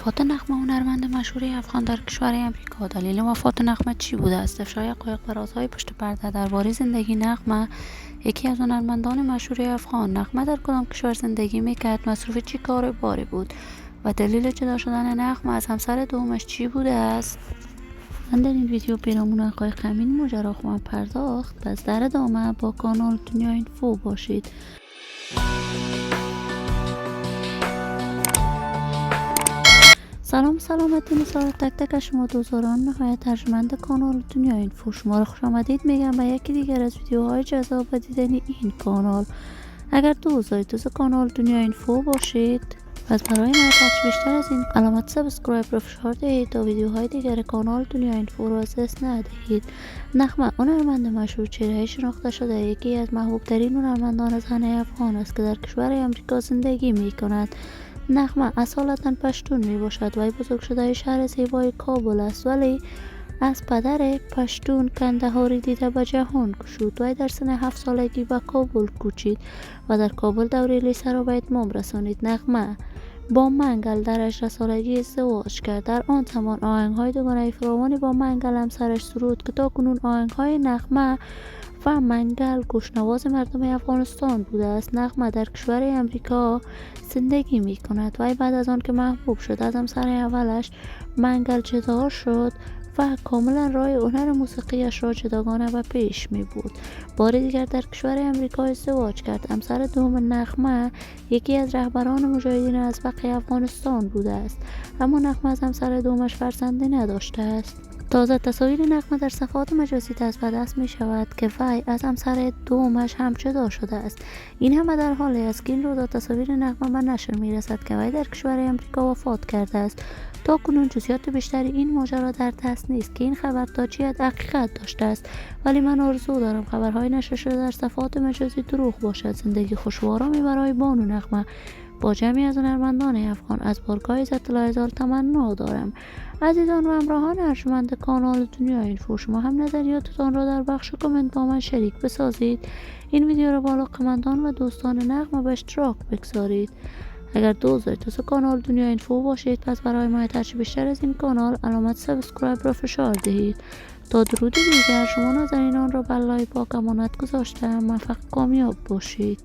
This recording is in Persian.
وفات نغمه هنرمند مشهور افغان در کشور امریکا. دلیل وفات نغمه چی بوده است؟ افشای حقایق و رازهای پشت پرده درباره زندگی نغمه. یکی از هنرمندان مشهور افغان، نغمه در کدام کشور زندگی میکرد؟ مصروف چی کار باری بود و دلیل جدا شدن نغمه از همسر دومش چی بوده است؟ من در این ویدیو پیرامون حقایق همین ماجرا خواهم پرداخت. پس در ادامه با کانال دنیا اینفو باشید. سلام سلامتی نثار تک تک شما دوستان نهایت ترجمند کانال دنیا اینفو. شما رو خوش آمدید میگم به یکی دیگر از ویدیوهای جذاب و دیدنی این کانال. اگر دوست دارید کانال دنیا اینفو باشید، پس برای معرفت بیشتر از این علامت سابسکرایب رو فشار دهید تا ویدیوهای دیگر کانال دنیا اینفو رو از دست ندهید. نغمه هنرمند مشهور، چهره شناخته شده، یکی از محبوب ترین هنرمندان زن افغان است که در کشور امریکا زندگی می کند. نغمه اصالتا پشتون می باشد و بزرگ شده شهر زیبای کابل است، ولی از پدر پشتون کندهاری دیده به جهان گشود. وی در سن 7 سالگی به کابل کوچید و در کابل دوره لیسه را به اتمام رسانید. نغمه با منگل در 18 سالگی ازدواج کرد. در آن زمان آهنگ‌های دوگانه فراوانی با منگل همسرش سرود که تاکنون آهنگ‌های نغمه و منگل گوشنواز مردم افغانستان بوده است. نغمه در کشور امریکا زندگی می کند و بعد از آن که محبوب شد از همسر اولش منگل جدا شد و کاملا راه هنر موسیقیش را جداگانه و پیش می بود. بار دیگر در کشور امریکا ازدواج کرد. همسر دوم نغمه یکی از رهبران مجاهدین از بقیه افغانستان بوده است، اما نغمه از همسر دومش فرزندی نداشته است. تازه تصاویر نغمه در صفحات مجازی دست به دست می شود که وی از همسر دومش هم جدا شده است. این همه در حالی است که این روزا تصاویر نغمه به نشر می رسد که وی در کشور امریکا وفات کرده است. تا کنون جزئیات بیشتری این ماجرا در دست نیست که این خبر تا چه حد حقیقت داشته است، ولی من آرزو دارم خبرهای نشر شده در صفحات مجازی دروغ باشد. زندگی خوش و آرامی برای بانو نغمه با جمعی از هنرمندان افغان از بارگاه عزت الله هزار تمنا دارم. عزیزان و همراهان ارجمند کانال دنیا اینفو، شما هم نظریاتتان را در بخش کامنت با من شریک بسازید. این ویدیو را با علاقه‌مندان و دوستان نغمه به اشتراک بگذارید. اگر دوست دارید کانال دنیا اینفو باشید، پس برای حمایت بیشتر از این کانال علامت سابسکرایب را فشار دهید. تا درود دیگر، شما نازنینان را به الله پاک امانت گذاشتم. موفق کامیاب باشید.